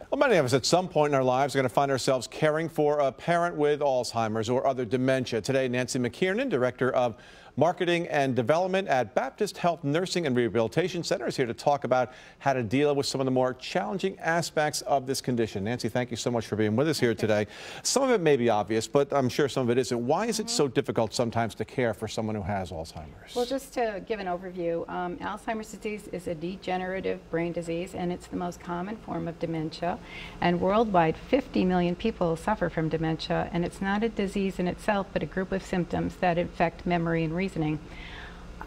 Well, many of us at some point in our lives are going to find ourselves caring for a parent with Alzheimer's or other dementia. Today, Nancy McKiernan, Director of Marketing and Development at Baptist Health Nursing and Rehabilitation Center, is here to talk about how to deal with some of the more challenging aspects of this condition. Nancy, thank you so much for being with us here today. Some of it may be obvious, but I'm sure some of it isn't. Why is it so difficult sometimes to care for someone who has Alzheimer's? Well, just to give an overview, Alzheimer's disease is a degenerative brain disease, and it's the most common form of dementia. And worldwide, 50 million people suffer from dementia, and it's not a disease in itself, but a group of symptoms that affect memory and reasoning.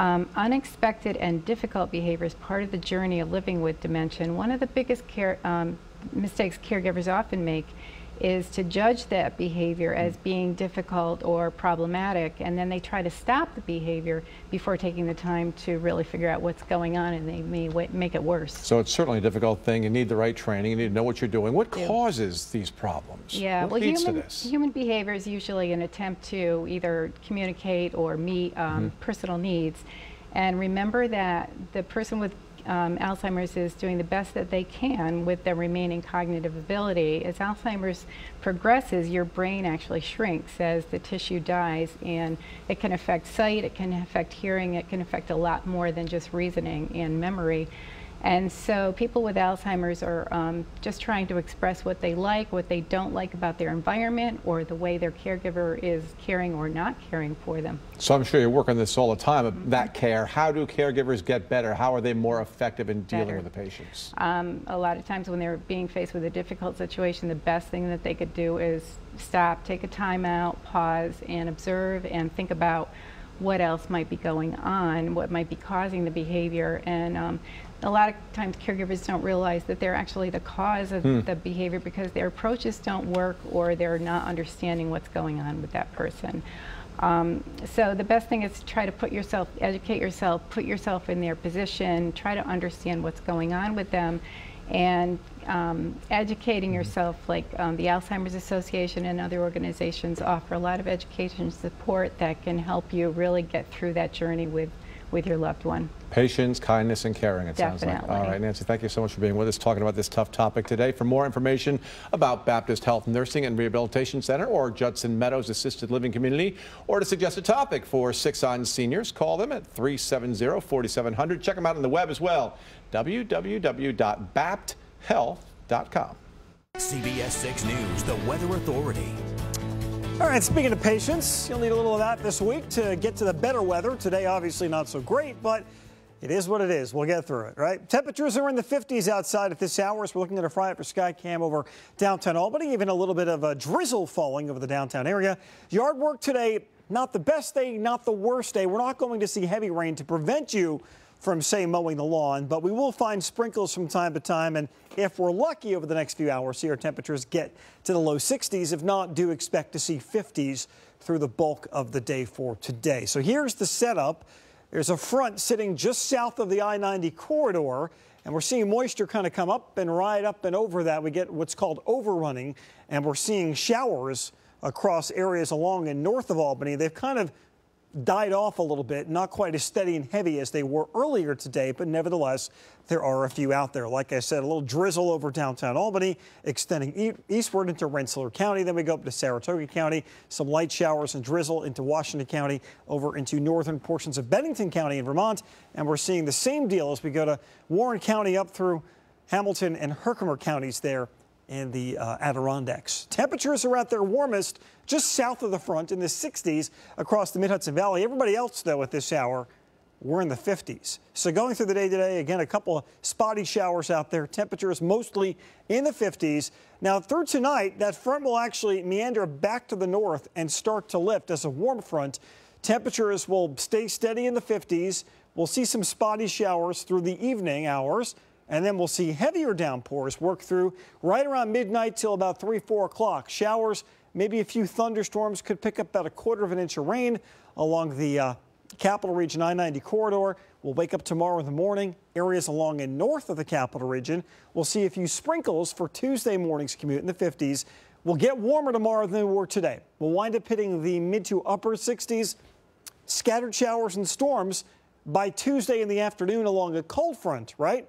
Unexpected and difficult behavior is part of the journey of living with dementia. And one of the biggest mistakes caregivers often make is to judge that behavior as being difficult or problematic, and then they try to stop the behavior before taking the time to really figure out what's going on, and they may make it worse. So it's certainly a difficult thing. You need the right training. You need to know what you're doing. What causes these problems? Yeah, what leads to this? Human behavior is usually an attempt to either communicate or meet personal needs. And remember that the person with Alzheimer's is doing the best that they can with their remaining cognitive ability. As Alzheimer's progresses, your brain actually shrinks as the tissue dies, and it can affect sight, it can affect hearing, it can affect a lot more than just reasoning and memory. And so people with Alzheimer's are just trying to express what they like, what they don't like about their environment, or the way their caregiver is caring or not caring for them. So I'm sure you work on this all the time, that care. How do caregivers get better? How are they more effective in dealing with the patients? A lot of times when they're being faced with a difficult situation, the best thing that they could do is stop, take a time out, pause, and observe and think about what else might be going on, what might be causing the behavior. And a lot of times caregivers don't realize that they're actually the cause of the behavior because their approaches don't work, or they're not understanding what's going on with that person. So the best thing is to try to educate yourself, put yourself in their position, try to understand what's going on with them, and educating yourself, like the Alzheimer's Association and other organizations offer a lot of education support that can help you really get through that journey with your loved one. Patience, kindness, and caring, it sounds like. Definitely. All right, Nancy, thank you so much for being with us, talking about this tough topic today. For more information about Baptist Health Nursing and Rehabilitation Center or Judson Meadows Assisted Living Community, or to suggest a topic for 6 on Seniors, call them at 370-4700. Check them out on the web as well, www.bapthealth.com. CBS 6 News, the Weather Authority. All right, speaking of patience, you'll need a little of that this week to get to the better weather. Today, obviously not so great, but it is what it is. We'll get through it, right? Temperatures are in the 50s outside at this hour as we're looking at a Friday for Skycam over downtown Albany. Even a little bit of a drizzle falling over the downtown area. Yard work today, not the best day, not the worst day. We're not going to see heavy rain to prevent you from, say, mowing the lawn, but we will find sprinkles from time to time, and if we're lucky over the next few hours, see our temperatures get to the low 60s. If not, do expect to see 50s through the bulk of the day for today. So here's the setup. There's a front sitting just south of the I-90 corridor, and we're seeing moisture kind of come up and ride up and over that. We get what's called overrunning, and we're seeing showers across areas along and north of Albany. They've kind of died off a little bit, not quite as steady and heavy as they were earlier today, but nevertheless, there are a few out there. Like I said, a little drizzle over downtown Albany, extending eastward into Rensselaer County. Then we go up to Saratoga County, some light showers and drizzle into Washington County, over into northern portions of Bennington County in Vermont. And we're seeing the same deal as we go to Warren County up through Hamilton and Herkimer counties there in the Adirondacks. Temperatures are at their warmest just south of the front in the 60s across the Mid-Hudson Valley. Everybody else, though, at this hour, we're in the 50s. So going through the day today, again, a couple of spotty showers out there. Temperatures mostly in the 50s. Now, through tonight, that front will actually meander back to the north and start to lift as a warm front. Temperatures will stay steady in the 50s. We'll see some spotty showers through the evening hours. And then we'll see heavier downpours work through right around midnight till about 3-4 o'clock. Showers, maybe a few thunderstorms, could pick up about 1/4 inch of rain along the Capital Region I-90 corridor. We'll wake up tomorrow in the morning. Areas along and north of the Capital Region, we'll see a few sprinkles for Tuesday morning's commute in the 50s. We'll get warmer tomorrow than we were today. We'll wind up hitting the mid to upper 60s. Scattered showers and storms by Tuesday in the afternoon along a cold front, right?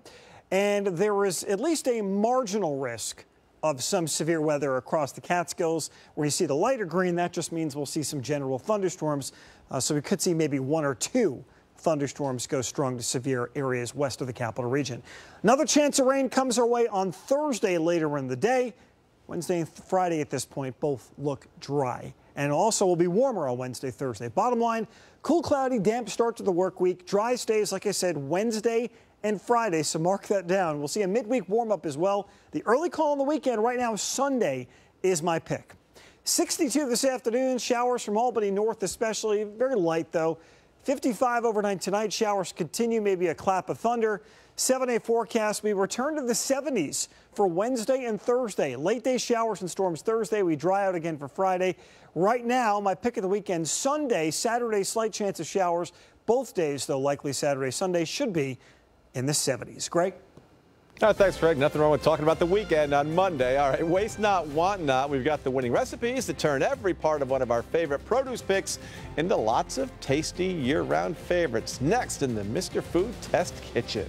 And there is at least a marginal risk of some severe weather across the Catskills. Where you see the lighter green, that just means we'll see some general thunderstorms. So we could see maybe 1 or 2 thunderstorms go strong to severe areas west of the capital region. Another chance of rain comes our way on Thursday later in the day. Wednesday and Friday at this point both look dry. And also will be warmer on Wednesday, Thursday. Bottom line, cool, cloudy, damp start to the work week. Dry stays, like I said, Wednesday and Friday, so mark that down. We'll see a midweek warm-up as well. The early call on the weekend right now, Sunday, is my pick. 62 this afternoon, showers from Albany north especially, very light though. 55 overnight tonight, showers continue, maybe a clap of thunder. 7-day forecast, we return to the 70s for Wednesday and Thursday. Late day showers and storms Thursday. We dry out again for Friday. Right now, my pick of the weekend, Sunday, Saturday, slight chance of showers. Both days, though, likely Saturday, Sunday, should be in the 70s. Greg? Oh, thanks, Greg. Nothing wrong with talking about the weekend on Monday. All right, waste not, want not. We've got the winning recipes to turn every part of one of our favorite produce picks into lots of tasty year-round favorites. Next in the Mr. Food Test Kitchen.